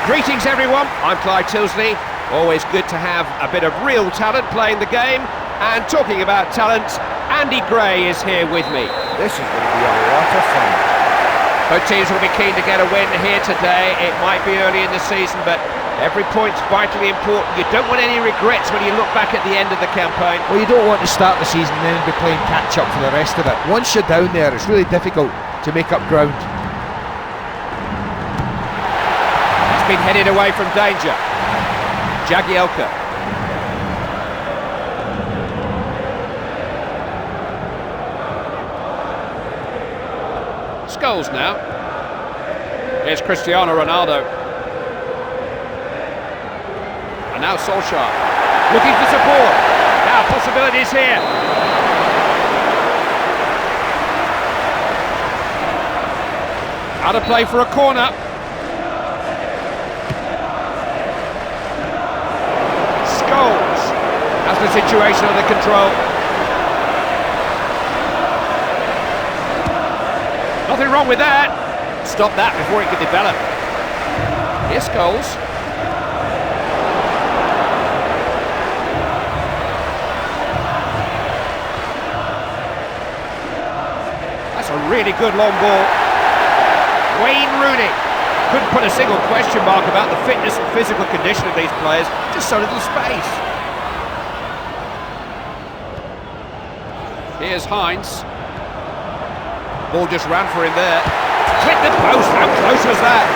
Greetings everyone, I'm Clyde Tilsley. Always good to have a bit of real talent playing the game. And talking about talent, Andy Gray is here with me. This is going to be a lot of fun. Both teams will be keen to get a win here today. It might be early in the season, but every point's vitally important. You don't want any regrets when you look back at the end of the campaign. Well, you don't want to start the season and then be playing catch-up for the rest of it. Once you're down there, it's really difficult to make up ground. Been headed away from danger. Jagielka. Scholes now. Here's Cristiano Ronaldo. And now Solskjaer. Looking for support. Now possibilities here. Out of play for a corner. Has the situation under control. Nothing wrong with that. Stop that before it could develop. Here's Scholes. That's a really good long ball. Wayne Rooney. Couldn't put a single question mark about the fitness and physical condition of these players. Just so little space. Here's Hines. Ball just ran for him there. Clipped the post. How close was that?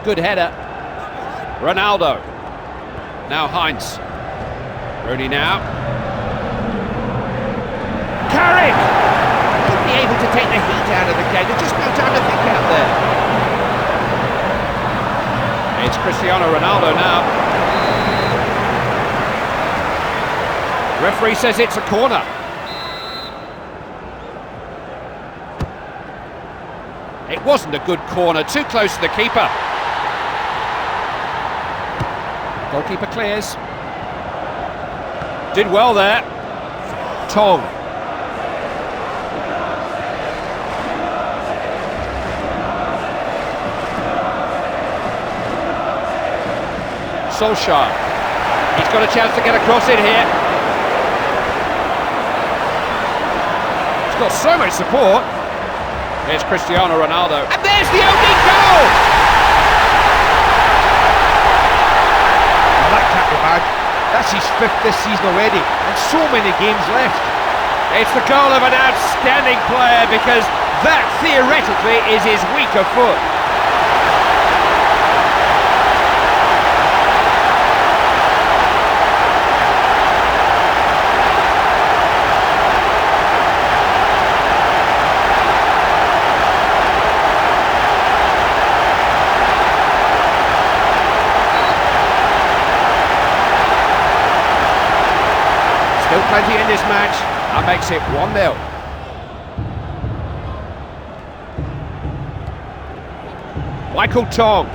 Good header. Ronaldo. Now Hines. Rooney now. Carrick! Wouldn't be able to take the heat out of the game. There's just no time to think out there. It's Cristiano Ronaldo now. Referee says it's a corner. It wasn't a good corner. Too close to the keeper. Goalkeeper clears. Did well there. Tong. Solskjaer. He's got a chance to get across it here. He's got so much support. Here's Cristiano Ronaldo. And there's the opening goal! That's his 5th this season already, and so many games left. It's the goal of an outstanding player, because that theoretically is his weaker foot. Still plenty in this match. That makes it 1-0. Michael Tong.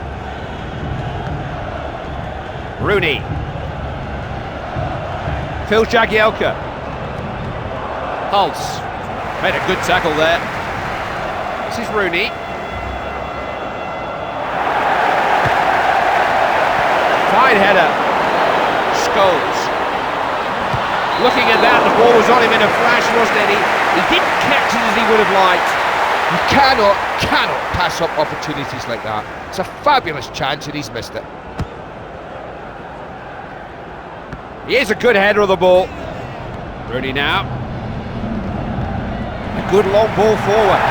Rooney. Phil Jagielka. Hulse. Made a good tackle there. This is Rooney. Fine header. Scholes. Looking at that, the ball was on him in a flash, wasn't it? He didn't catch it as he would have liked. You cannot pass up opportunities like that. It's a fabulous chance and he's missed it. Here's a good header of the ball. Rooney now. A good long ball forward.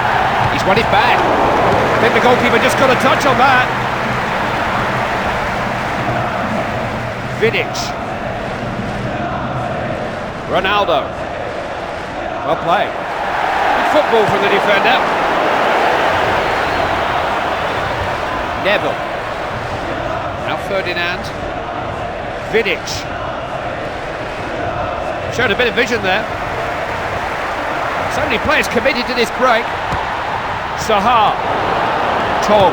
He's won it back. I think the goalkeeper just got a touch on that. Vidic. Ronaldo. Well played. Good football from the defender. Neville. Now Ferdinand. Vidic. Showed a bit of vision there. So many players committed to this break. Sahar. Tong.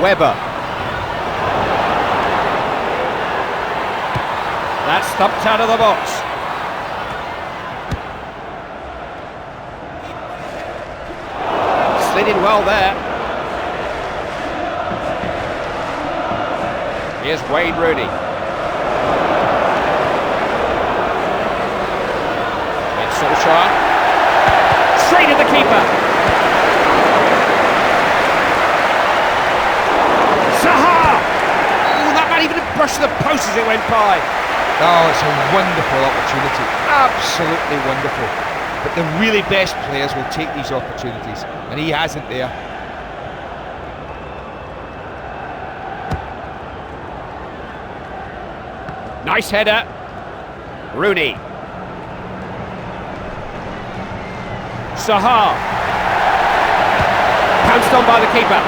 Weber. That's thumped out of the box. Slid in well there. Here's Wayne Rooney. It's Solskjaer. Straight at the keeper. Zaha! Oh, that might even have brushed the post as it went by. Oh, it's a wonderful opportunity. Absolutely wonderful. But the really best players will take these opportunities, and he hasn't there. Nice header. Rooney. Zaha. Pounced on by the keeper.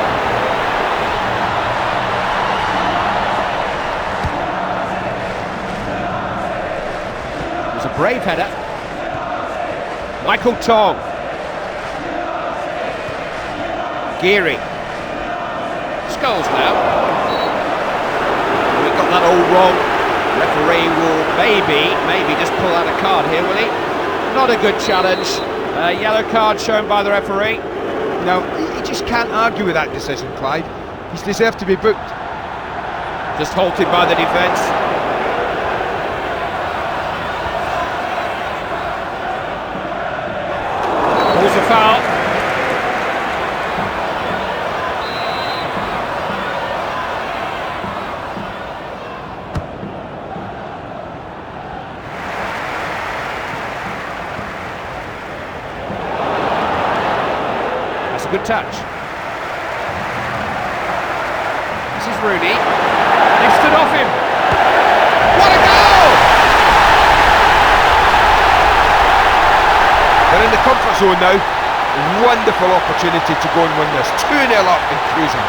It was a brave header. Michael Tong. Geary. Scholes now. We've got that all wrong. Referee will maybe just pull out a card here, will he? Not a good challenge. Yellow card shown by the referee. No, he just can't argue with that decision, Clyde. He's deserved to be booked. Just halted by the defence. Calls a foul. That's a good touch. This is Rooney. They stood off him. What a goal! They're in the comfort zone now. Wonderful opportunity to go and win this. 2-0 up and cruising.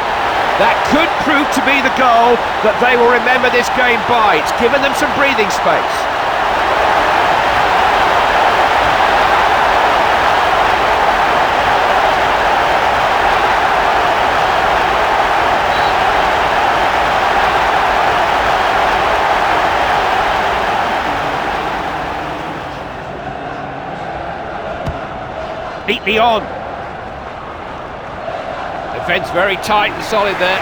That could prove to be the goal that they will remember this game by. It's given them some breathing space. Neatly on. Defence very tight and solid there.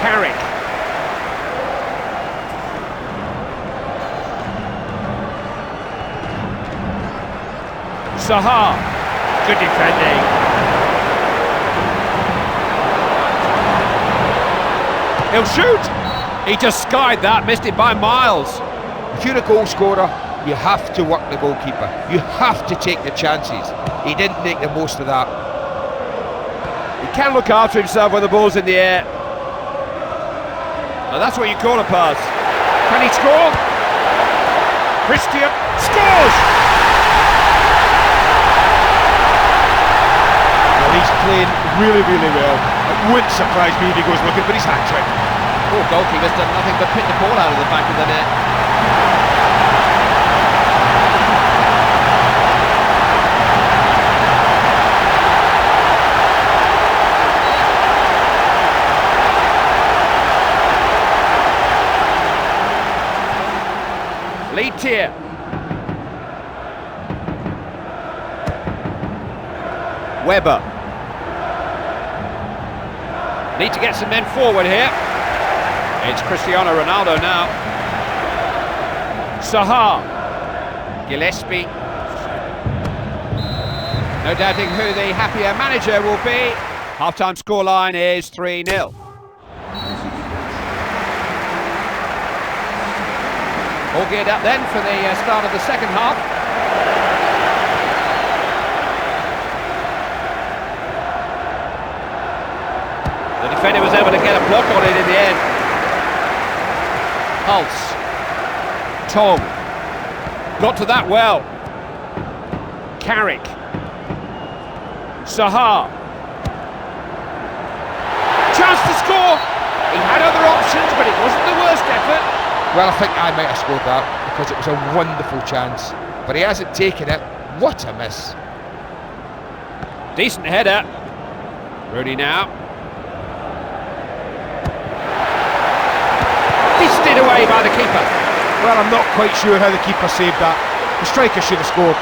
Carrick. Zaha. Good defending. He'll shoot. He just skied that, missed it by miles. If you're a goal scorer, you have to work the goalkeeper. You have to take the chances. He didn't make the most of that. He can look after himself when the ball's in the air. And that's what you call a pass. Can he score? Christian scores! Well, he's playing really, really well. It wouldn't surprise me if he goes looking for his hat-trick. Poor goalkeeper's done nothing but pick the ball out of the back of the net. Lead tier. Weber. Need to get some men forward here. It's Cristiano Ronaldo now. Zaha. Gillespie. No doubting who the happier manager will be. Half-time scoreline is 3-0. All geared up then for the start of the second half. The defender was able to get a block on it in the end. Hulse. Tong. Got to that well. Carrick. Zaha. Chance to score! He had other options, but it wasn't the worst effort. Well, I think I might have scored that because it was a wonderful chance. But he hasn't taken it. What a miss. Decent header. Rooney now. Fisted away by by the keeper. Well, I'm not quite sure how the keeper saved that. The striker should have scored.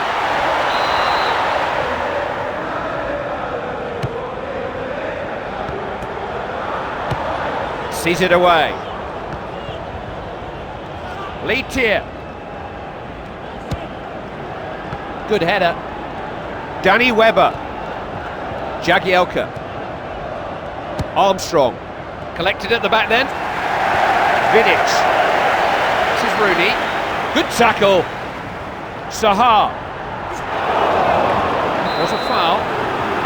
Sees it away. Lead tier. Good header. Danny Webber. Jagielka. Armstrong. Collected at the back then. Vidic. This is Rooney. Good tackle. Sahar. Was a foul.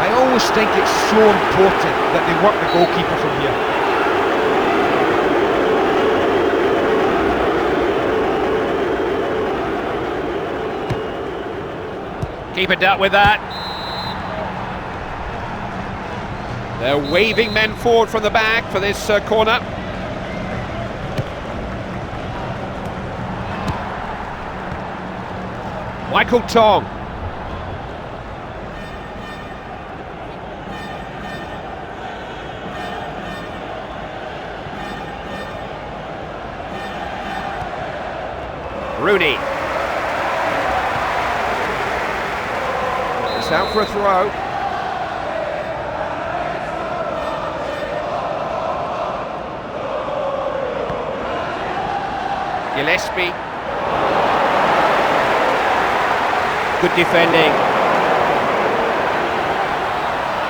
I always think it's so important that they work the goalkeeper from here. Keeper dealt with that. They're waving men forward from the back for this corner. Michael Tong. Rooney. It's out for a throw. Gillespie. Good defending.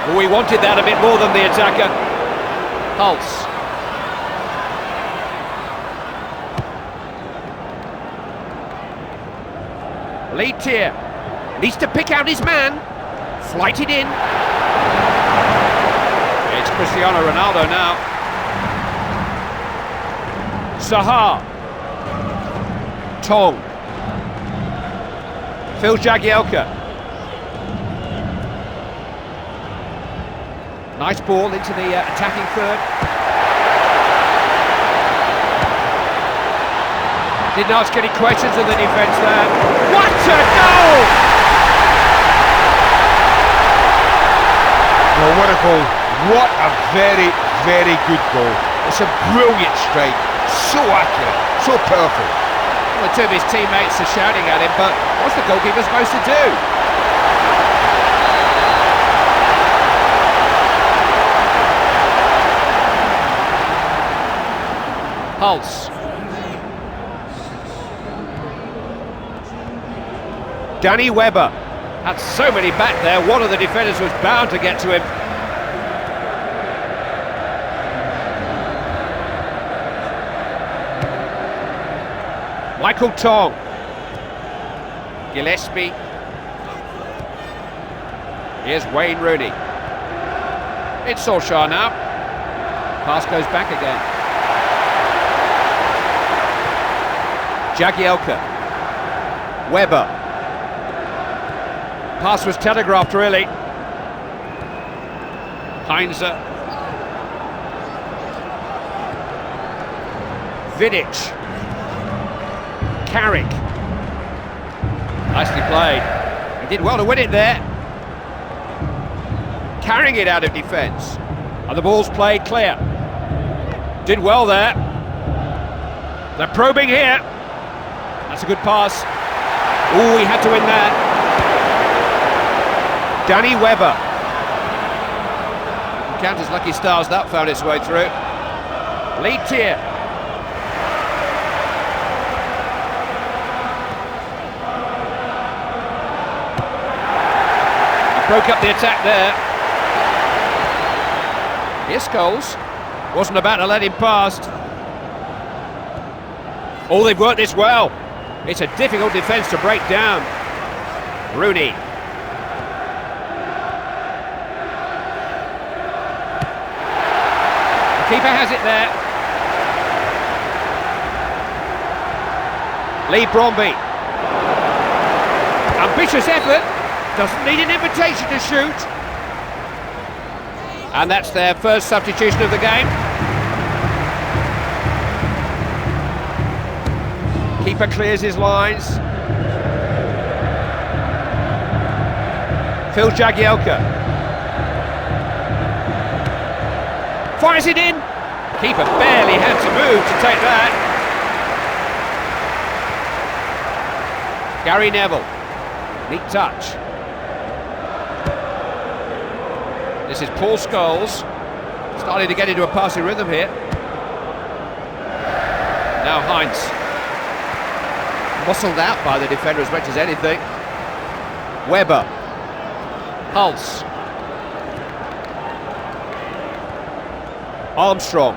Oh, we wanted that a bit more than the attacker. Pulse. Lead tier. Needs to pick out his man. Flighted in. It's Cristiano Ronaldo now. Sahar. Tong. Phil Jagielka. Nice ball into the attacking third. Didn't ask any questions of the defence there. What a goal! Well, what a goal. What a very, very good goal. It's a brilliant strike. So accurate, so powerful. Well, two of his teammates are shouting at him, but what's the goalkeeper supposed to do? Pulse. Danny Webber had so many back there, one of the defenders was bound to get to him. Michael Tong. Gillespie. Here's Wayne Rooney. It's Solskjaer now. Pass goes back again. Jagielka. Webber. Pass was telegraphed, really. Heinze. Vidic. Carrick. Nicely played. He did well to win it there. Carrying it out of defence. And the ball's played clear. Did well there. They're probing here. That's a good pass. Oh, he had to win that. Danny Webber. Count his lucky stars that found its way through. Lead tier. He broke up the attack there. Here's Scholes. Wasn't about to let him past. Oh, they've worked this well. It's a difficult defence to break down. Rooney. Keeper has it there. Lee Bromby. Ambitious effort. Doesn't need an invitation to shoot. And that's their first substitution of the game. Keeper clears his lines. Phil Jagielka. Fires it in. Keeper barely had to move to take that. Gary Neville. Neat touch. This is Paul Scholes. Starting to get into a passing rhythm here. Now Heinz. Muscled out by the defender as much as anything. Weber. Hulse. Armstrong.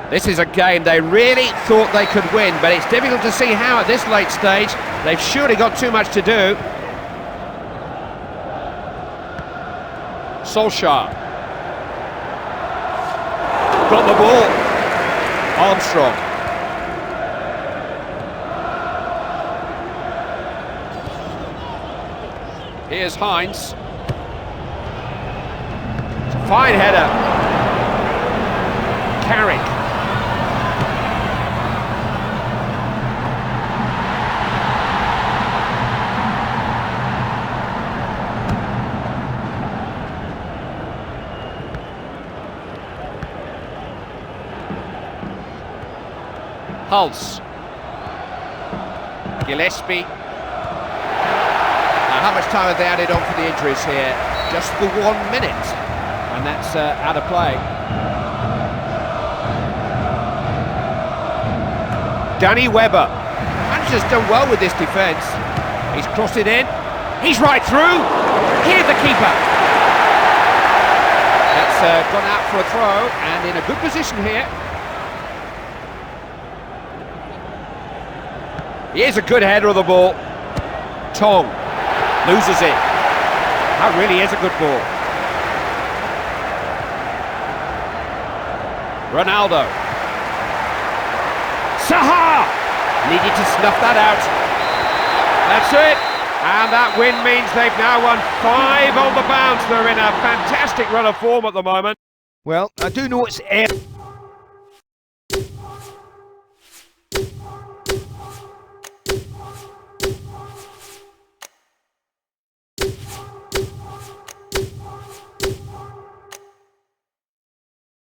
This is a game they really thought they could win, but it's difficult to see how at this late stage. They've surely got too much to do. Solskjaer. Got the ball. Armstrong. Here's Heinz. It's a fine header. Carrick. Hulse. Gillespie. Now, how much time have they added on for the injuries here? Just the 1 minute, and that's out of play. Danny Weber. Manager's done well with this defence. He's crossed it in. He's right through. Here's the keeper. That's gone out for a throw, and in a good position here. Here's a good header of the ball. Tong loses it. That really is a good ball. Ronaldo. Saha! Needed to snuff that out. That's it. And that win means they've now won 5 on the bounce. They're in a fantastic run of form at the moment. Well, I do know it's